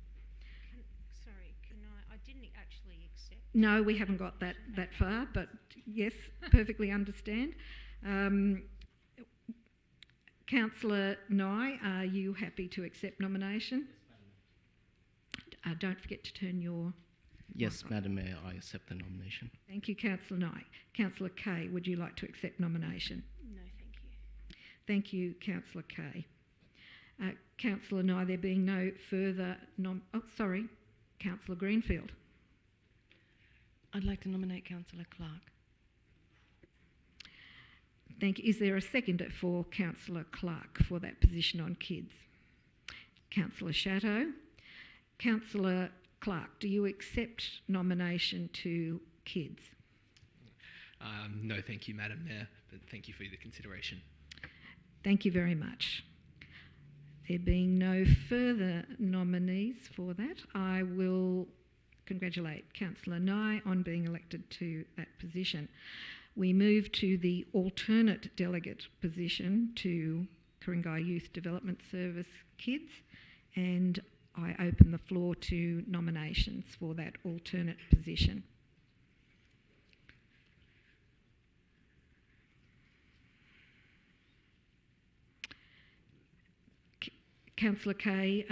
I didn't actually accept. No, we haven't got that far, but yes, perfectly understand. Councillor Nye, are you happy to accept nomination? Don't forget to turn your... Yes, Madam Mayor, I accept the nomination. Thank you, Councillor Nye. Councillor Kay, would you like to accept nomination? No, thank you. Thank you, Councillor Kay. Councillor Nye, there being no further... Councillor Greenfield. I'd like to nominate Councillor Clark. Thank you. Is there a seconder for Councillor Clark for that position on kids? Councillor Chateau. Councillor Clark, do you accept nomination to kids? No, thank you, Madam Mayor, but thank you for the consideration. Thank you very much. There being no further nominees for that, I will congratulate Councillor Nye on being elected to that position. We move to the alternate delegate position to Ku-ring-gai Youth Development Service Kids, and I open the floor to nominations for that alternate position. Councillor Kay,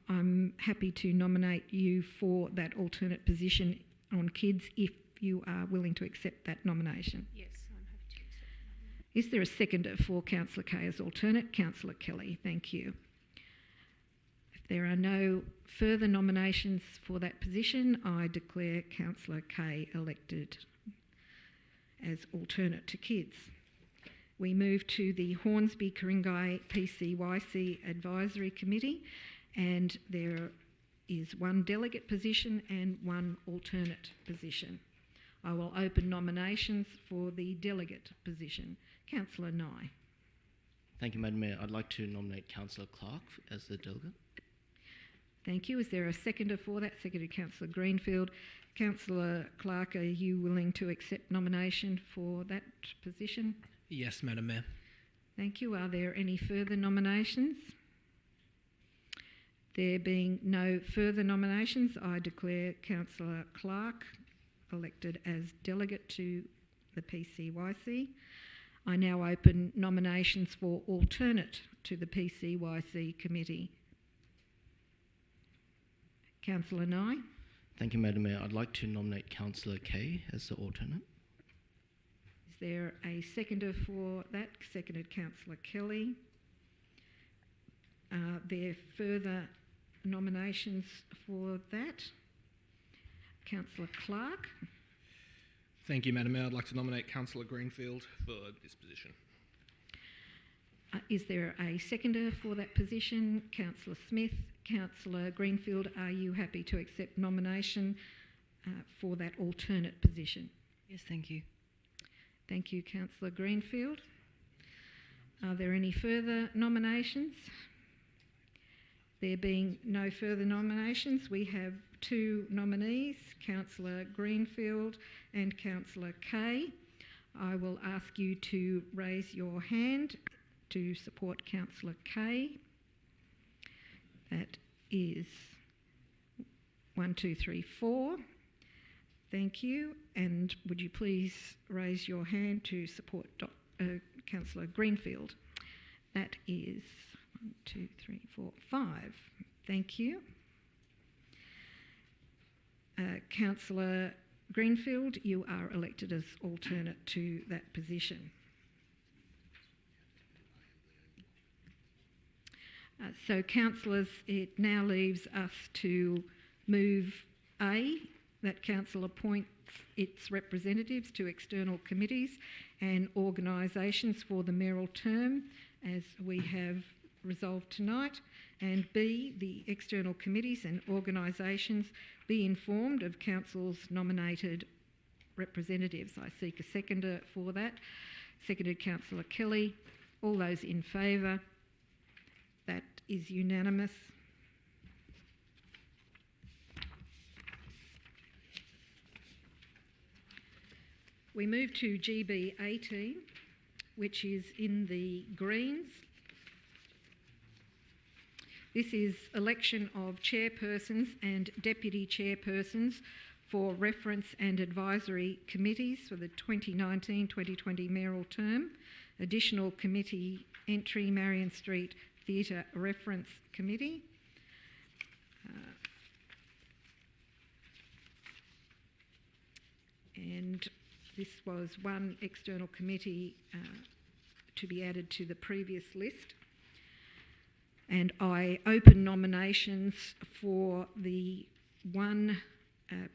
I'm happy to nominate you for that alternate position on kids if you are willing to accept that nomination. Yes, I'm happy to accept that. Is there a seconder for Councillor Kay as alternate? Councillor Kelly, thank you. There are no further nominations for that position. I declare Councillor Kay elected as alternate to Kids. We move to the Hornsby Ku-ring-gai pcyc Advisory Committee, and there is one delegate position and one alternate position. I will open nominations for the delegate position. Councillor Nye. Thank you, Madam Mayor. I'd like to nominate Councillor Clark as the delegate. Thank you. Is there a seconder for that? Seconded Councillor Greenfield. Councillor Clark, are you willing to accept nomination for that position? Yes, Madam Mayor. Thank you. Are there any further nominations? There being no further nominations, I declare Councillor Clark elected as delegate to the pcyc. I now open nominations for alternate to the pcyc committee. Councillor Nye. Thank you, Madam Mayor. I'd like to nominate Councillor Kay as the alternate. Is there a seconder for that? Seconded Councillor Kelly. Are there further nominations for that? Councillor Clark. Thank you, Madam Mayor. I'd like to nominate Councillor Greenfield for this position. Is there a seconder for that position? Councillor Smith. Councillor Greenfield, are you happy to accept nomination for that alternate position? Yes, thank you. Thank you, Councillor Greenfield. Are there any further nominations? There being no further nominations, we have two nominees, Councillor Greenfield and Councillor Kay. I will ask you to raise your hand to support Councillor Kay. That is 1, 2, 3, 4. Thank you. And would you please raise your hand to support Councillor Greenfield? That is 1, 2, 3, 4, 5. Thank you. Councillor Greenfield, you are elected as alternate to that position. So, councillors, it now leaves us to move A, that council appoints its representatives to external committees and organisations for the mayoral term, as we have resolved tonight, and B, the external committees and organisations be informed of council's nominated representatives. I seek a seconder for that. Seconded Councillor Kelly. All those in favour? That is unanimous. We move to GB 18, which is in the Greens. This is election of chairpersons and deputy chairpersons for reference and advisory committees for the 2019-2020 mayoral term. Additional committee entry, Marion Street Theatre Reference Committee. And this was one external committee to be added to the previous list. And I open nominations for the one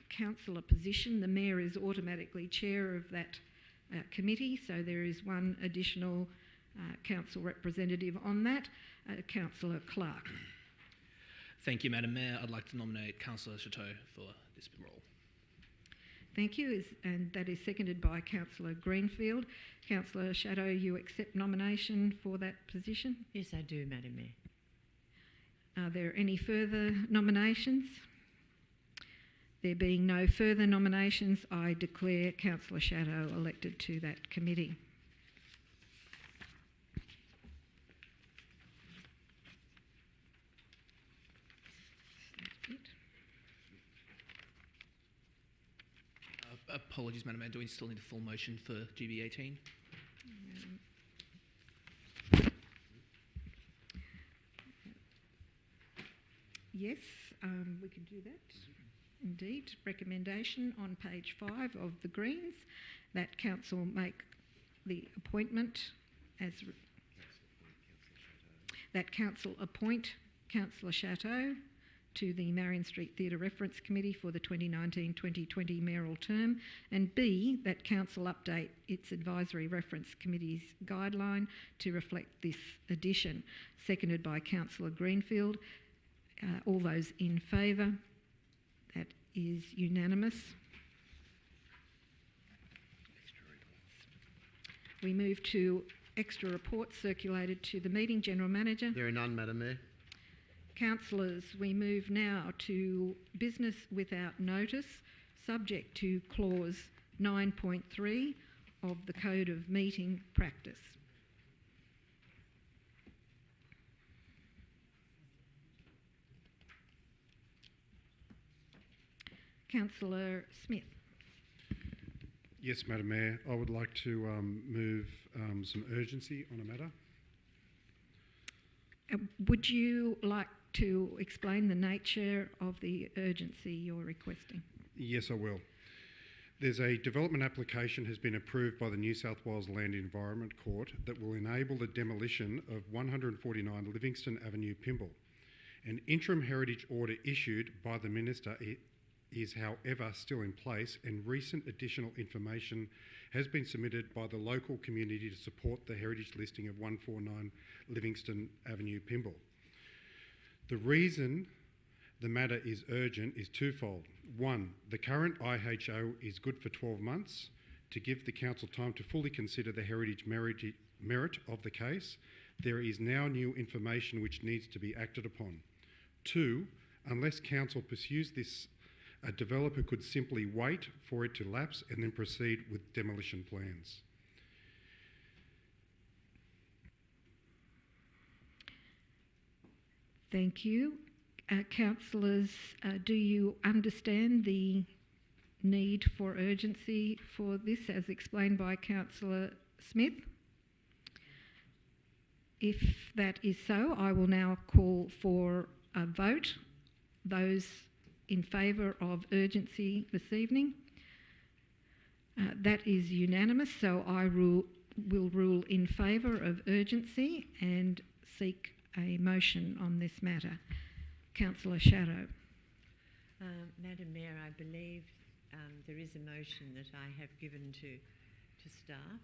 councillor position. The mayor is automatically chair of that committee, so there is one additional council representative on that, Councillor Clark. Thank you, Madam Mayor. I'd like to nominate Councillor Chateau for this role. Thank you, and that is seconded by Councillor Greenfield. Councillor Shadow, you accept nomination for that position? Yes, I do, Madam Mayor. Are there any further nominations? There being no further nominations, I declare Councillor Shadow elected to that committee. Apologies, Madam Mayor. Do we still need a full motion for GB 18? Yes, we can do that. Indeed. Recommendation on page 5 of the Greens that council make the appointment as that council appoint Councillor Chateau to the Marion Street Theatre Reference Committee for the 2019-2020 mayoral term, and B, that Council update its Advisory Reference Committee's guideline to reflect this addition. Seconded by Councillor Greenfield. All those in favour? That is unanimous. We move to extra reports circulated to the meeting. General Manager. There are none, Madam Mayor. Councillors, we move now to business without notice, subject to clause 9.3 of the Code of Meeting Practice. Councillor Smith. Yes, Madam Mayor. I would like to move some urgency on a matter. Would you like to explain the nature of the urgency you're requesting? Yes, I will. There's a development application has been approved by the New South Wales Land Environment Court that will enable the demolition of 149 Livingston Avenue, Pymble. An interim heritage order issued by the Minister is, however, still in place, and recent additional information has been submitted by the local community to support the heritage listing of 149 Livingston Avenue, Pymble. The reason the matter is urgent is twofold. One, the current IHO is good for 12 months to give the council time to fully consider the heritage merit of the case. There is now new information which needs to be acted upon. Two, unless council pursues this, a developer could simply wait for it to lapse and then proceed with demolition plans. Thank you. Councillors, do you understand the need for urgency for this as explained by Councillor Smith? If that is so, I will now call for a vote. Those in favour of urgency this evening? That is unanimous, so I will rule in favour of urgency and seek a motion on this matter. Councillor Shadow. Madam Mayor, I believe there is a motion that I have given to staff.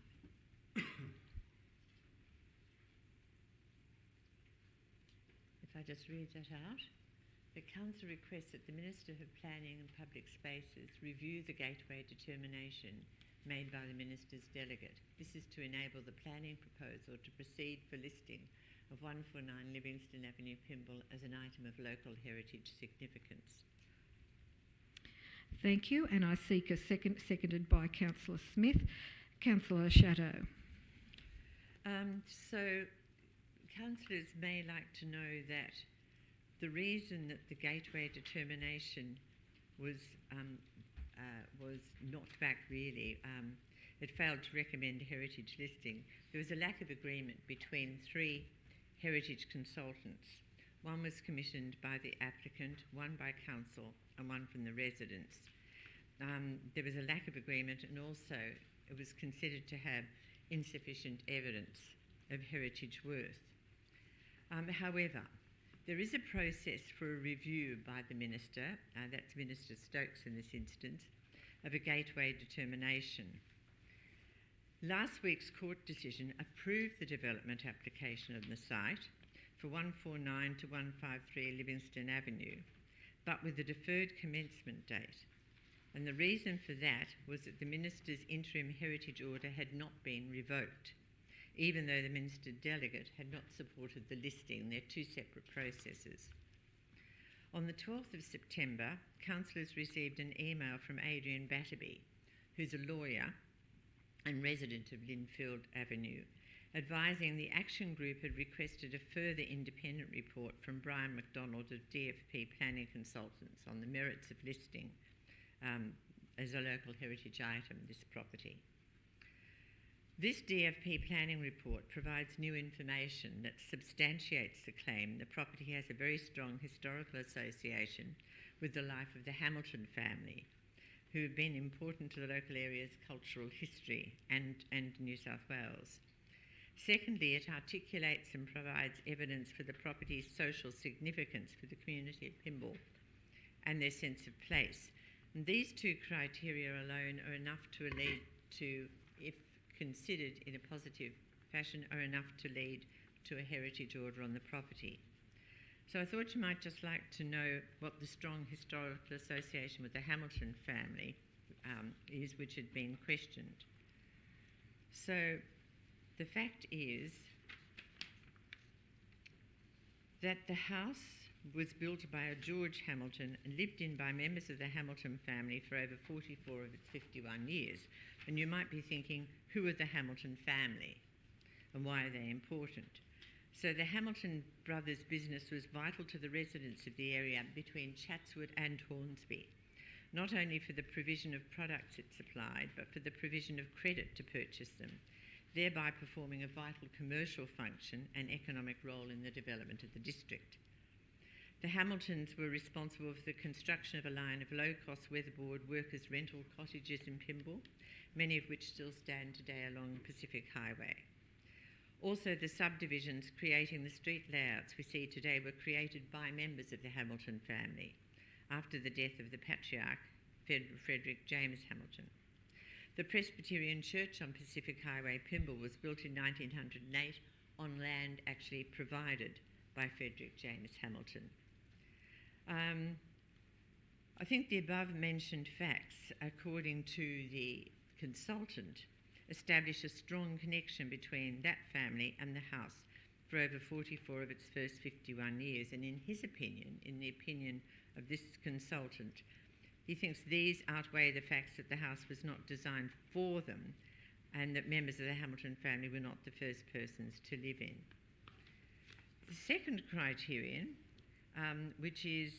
If I just read that out. The Council requests that the Minister of Planning and Public Spaces review the gateway determination made by the Minister's delegate. This is to enable the planning proposal to proceed for listing of 149 Livingston Avenue, Pymble as an item of local heritage significance. Thank you, and I seek a seconded by Councillor Smith. Councillor Shadow. So, councillors may like to know that the reason that the gateway determination was knocked back really, it failed to recommend heritage listing. There was a lack of agreement between three heritage consultants. One was commissioned by the applicant, one by council, and one from the residents. There was a lack of agreement, and also it was considered to have insufficient evidence of heritage worth. However, there is a process for a review by the Minister, that's Minister Stokes in this instance, of a gateway determination. Last week's court decision approved the development application of the site for 149 to 153 Livingston Avenue, but with a deferred commencement date. And the reason for that was that the Minister's interim heritage order had not been revoked, even though the Minister delegate had not supported the listing. They're two separate processes. On the 12th of September, councillors received an email from Adrian Batterby, who's a lawyer and resident of Linfield Avenue, advising the Action Group had requested a further independent report from Brian McDonald of DFP Planning Consultants on the merits of listing as a local heritage item, this property. This DFP planning report provides new information that substantiates the claim the property has a very strong historical association with the life of the Hamilton family, who have been important to the local area's cultural history and New South Wales. Secondly, it articulates and provides evidence for the property's social significance for the community of Pymble and their sense of place. And these two criteria alone are enough to lead to, if considered in a positive fashion, are enough to lead to a heritage order on the property. So I thought you might just like to know what the strong historical association with the Hamilton family is, which had been questioned. So the fact is that the house was built by a George Hamilton and lived in by members of the Hamilton family for over 44 of its 51 years. And you might be thinking, who are the Hamilton family and why are they important? So the Hamilton brothers' business was vital to the residents of the area between Chatswood and Hornsby, not only for the provision of products it supplied, but for the provision of credit to purchase them, thereby performing a vital commercial function and economic role in the development of the district. The Hamiltons were responsible for the construction of a line of low-cost weatherboard workers' rental cottages in Pymble, many of which still stand today along Pacific Highway. Also, the subdivisions creating the street layouts we see today were created by members of the Hamilton family after the death of the patriarch, Frederick James Hamilton. The Presbyterian Church on Pacific Highway, Pymble, was built in 1908 on land actually provided by Frederick James Hamilton. I think the above-mentioned facts, according to the consultant, establish a strong connection between that family and the house for over 44 of its first 51 years. And in his opinion, in the opinion of this consultant, he thinks these outweigh the facts that the house was not designed for them and that members of the Hamilton family were not the first persons to live in. The second criterion, which is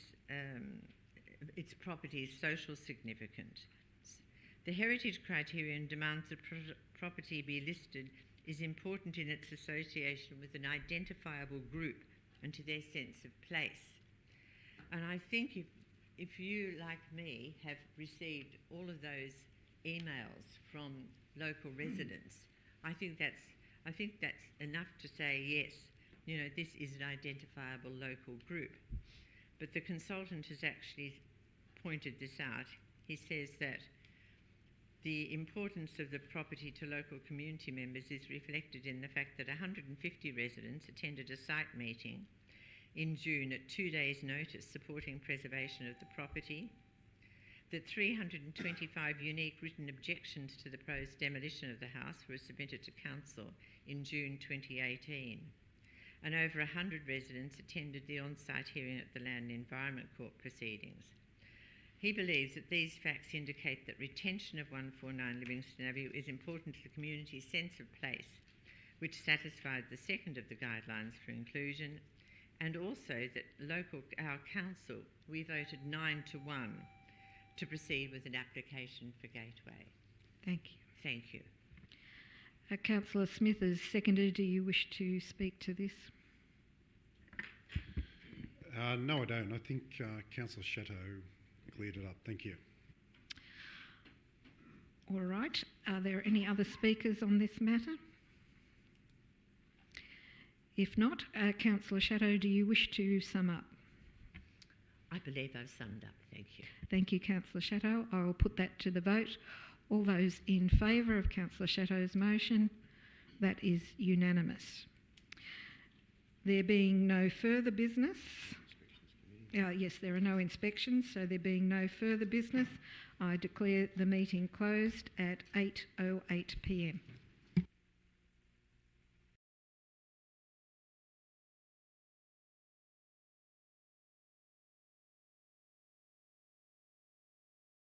its property's social significance. The heritage criterion demands that property be listed is important in its association with an identifiable group and to their sense of place. And I think if you, like me, have received all of those emails from local residents, I think that's enough to say, yes, you know, this is an identifiable local group. But the consultant has actually pointed this out. He says that the importance of the property to local community members is reflected in the fact that 150 residents attended a site meeting in June at 2 days' notice supporting preservation of the property, that 325 unique written objections to the proposed demolition of the house were submitted to Council in June 2018, and over 100 residents attended the on-site hearing at the Land and Environment Court proceedings. He believes that these facts indicate that retention of 149 Livingston Avenue is important to the community's sense of place, which satisfied the second of the guidelines for inclusion, and also that our council, we voted 9-1 to proceed with an application for Gateway. Thank you. Thank you. Councillor Smith is seconded. Do you wish to speak to this? No, I don't. I think Councillor Chateau cleared it up. Thank you. All right. Are there any other speakers on this matter? If not, Councillor Chateau, do you wish to sum up? I believe I've summed up. Thank you. Thank you, Councillor Chateau. I will put that to the vote. All those in favour of Councillor Chateau's motion, that is unanimous. There being no further business, yes, there are no inspections, so there being no further business, I declare the meeting closed at 8:08 p.m.